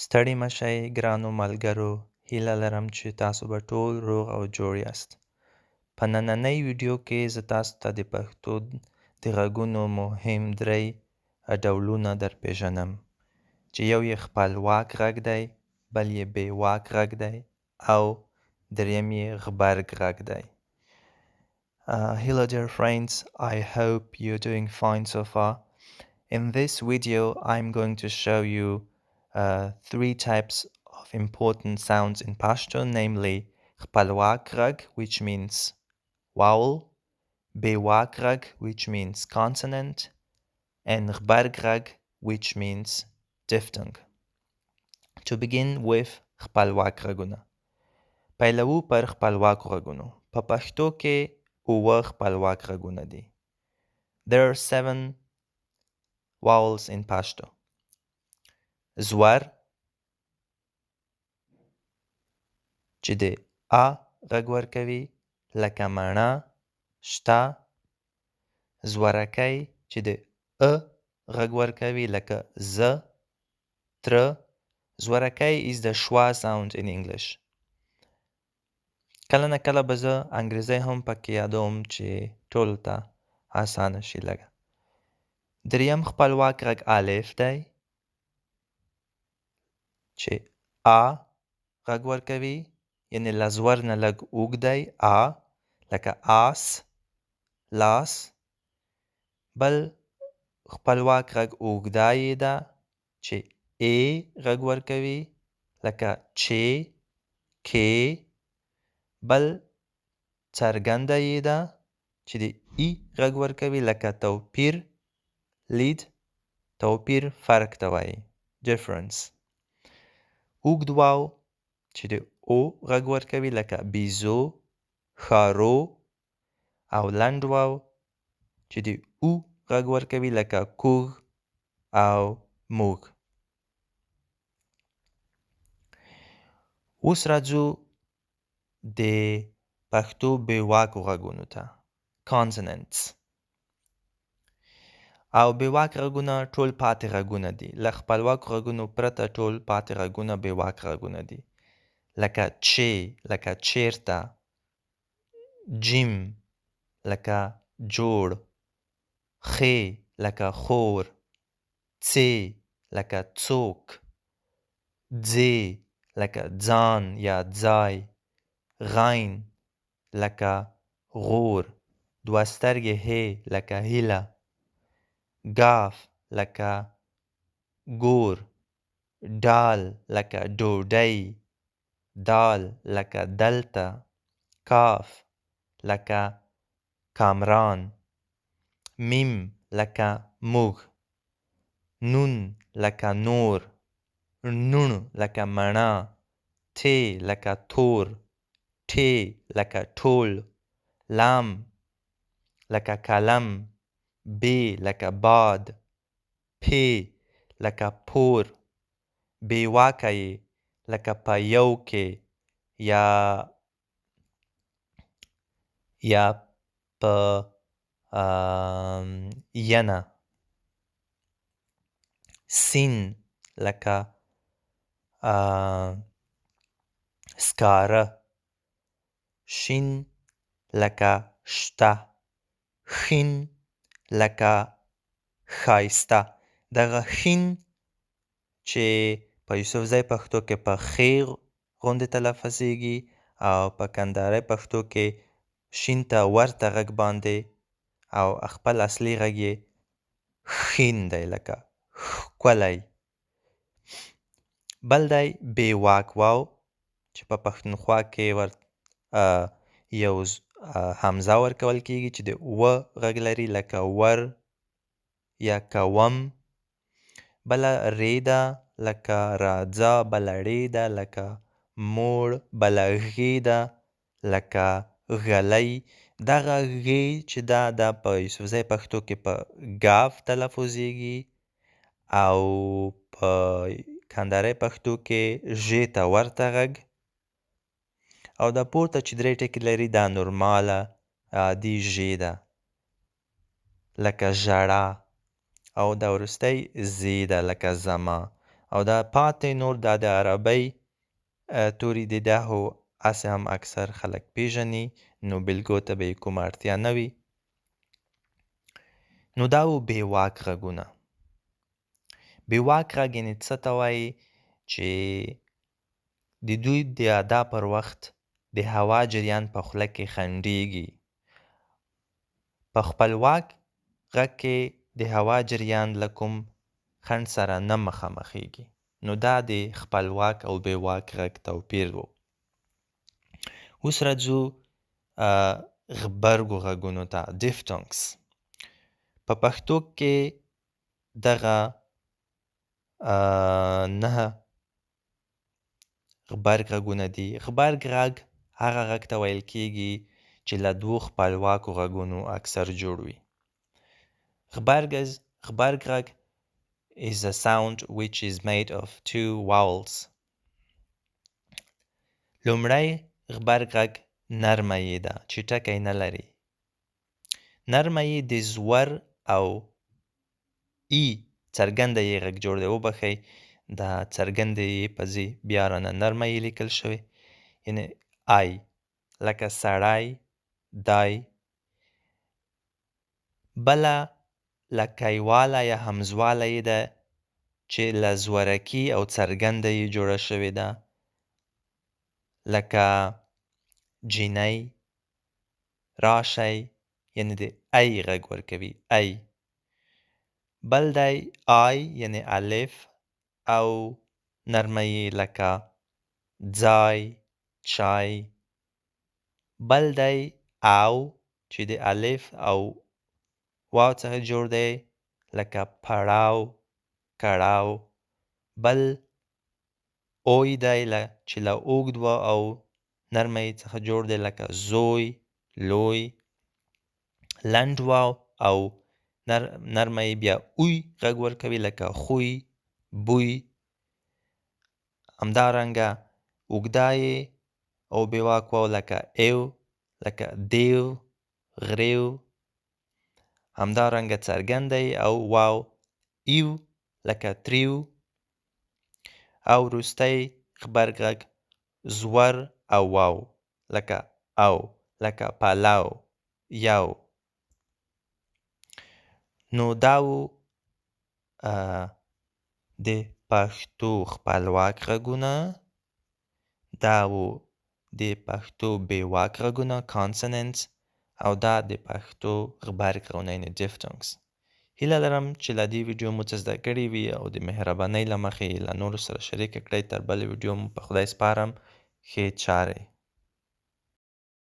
ستړي مشئ ګرانو ملګرو، هیله لرم چې تاسو به ټول روغ او جوړ یاست. په نننۍ ویډیو کې زه تاسو ته د پښتو د غږونو مهم درې ډولونه درپېژنم چې یو یې خپلواک غږ دی، بل یې بېواک غږ دی او دریم یې غبرګ غږ دی. Hello dear friends, I hope you're doing fine so far. In this video, I'm going to show you three types of important sounds in Pashto, namely خپلواک غږ, which means vowel, بېواک غږ, which means consonant, and غبرګ غږ, which means diphthong. To begin with خپلواک غږونه. پیلوو پر خپلواکو غږونو. په پښتو کې 7 خپلواک غږونه دي. There are 7 vowels in Pashto. زور چې د ا غږ ورکوي لکه مڼه، شته. زورکی چې د ا غږ ورکوي لکه زه، تره. زورکی is the schwa sound in English. کله نه کله به زه انګریزی هم پکې یادوم چې ټولو ته اسانه شي لږه. دریم خپلواک غږ الف دی چې ا غږ ورکوي، یعنی له زور نه لږ اوږد دی، ا لکه آس، لاس. بل خپلواک غږ اوږده یې ده چې ای غږ ورکوي لکه چې، کې. بل څرګنده یې ده چې د ای غږ ورکوي لکه توپیر، لید. توپیر فرق ته وایي، difference. اوږد واو چې د او غږ ورکوي لکه بیزو، ښارو. او لنډ واو چې د او غږ ورکوي لکه کوږ او موږ. اوس راځو د پښتو بېواکو غږونو ته، consonants. او بېواک غږونه ټول پاتې غږونه دي. له خپلواکو غږونو پرته ټول پاتې غږونه بېواک غږونه دي. لکه چې، لکه چیرته. جیم لکه جوړ. خې لکه خور. څې لکه څوک. ځې لکه ځان یا ځای. غین لکه غور. دوه سترګې هې لکه هیله. ګاف لکه ګور. ډال لکه ډوډۍ. دال لکه دلته. کاف لکه کامران. میم لکه موږ. نون لکه نور. نون لکه مڼه. تی لکه تور. ټی لکه ټول. لام لکه قلم. بی لکه باد. پی لکه پور. بېواکه یې لکه په یو کې یا په ینه. سین لکه سکاره. شین لکه شته. خین لکه ښایسته. دغه خین چې په یوسفزۍ پښتو کې په خې غوندې تلفظیږي او په کندهارۍ پښتو کې شین ته ورته غږ باندې او خپل اصلي غږ یې خین دی، لکه ښکلی. بل دی بېواک واو چې په پښتونخوا کې یو همزه ورکول کېږي چې د و غږ لري، لکه ور یا کوم. بله ری ده لکه راځه. بله ړې ده لکه موړ. بله غې ده لکه غلی. دغه غې چې ده دا په یوسفزۍ پښتو کې په ګاف تلفظیږي او په کندهارۍ پښتو کې ژې ته ورته غږ. او دا پورته چې 3 ټکي لري دا نورماله عادي ژې ده لکه ژړا. او دا وروستی زې ده لکه زما. او دا پاتې نور دا د عربۍ توري دي دا هو هسې هم اکثر خلک پیژني نو بېلګو ته به یې کومه اړتیا نه وي. نو دا و بېواک غږونه. بېواک غږ یعنې څه ته وایي چې د دوی د ادا پر وخت د هوا جریان په خوله کې خنډېږي. په خپلواک غږ کې د هوا جریان له کوم خنډ سره نه مخامخېږي. نو دا د خپلواک او بېواک غږ توپیر و. اوس راځو غبرګو غږونو ته diphtongs. په پښتو کې دغه 9 غبرګ غږونه دي. غبرګ غږ هغه غږ ته ویل کېږي چې له 2 خپلواکو غږونو اکثر جوړ وي. غبرګ غږ is a sound which is made of 2 vowels. لومړی غبرګ غږ نرمه یې ده چې ټکی نه لري. نرمه یې د زور او ای څرګنده یې غږ جوړ دی. وبښئ دا څرګنده یې په ځای بیا رانه نرمه یې لیکل شوی، یعنې آی لکه سړی، دای. بله لکیواله یا همزواله یې ده چې له زورکي او څرګنده یې جوړه شوې ده، لکه جینۍ، راشئ، یعنې د ای غږ ورکوي، ای. بل دی آی یعنې الف او نرمه یې لکه ځای، چای. بل دی او چې د الف او واو څخه جوړ دی لکه پړاو، کړاو. بل اوی دی چې له اوږد و او نرمه یې څخه جوړ دی لکه زوی، لوی. لنډ واو او نرمه یې بیا اوی غږ ورکوي لکه خوی، بوی. همدارنګه اوږده یې او بېواک واو لکه ایو، لکه دیو، غریو. همدارنګه څرګنده یې او واو ایو لکه تریو. او وروستی غبرګ غږ زور او واو لکه او، لکه پلو، یو. نو دا و د پښتو خپلواک غږونه، دا و د پښتو بېواک غږونه consonants، او دا د پښتو غبرګ غږونه یعنې diphtongs. هیله لرم چې له دې ویډیو مو څه زده کړي وي او د مهربانۍ له مخې له نورو سره شریکه کړئ. تر بلې ویډیو مو په خدای سپارم. ښې چارې.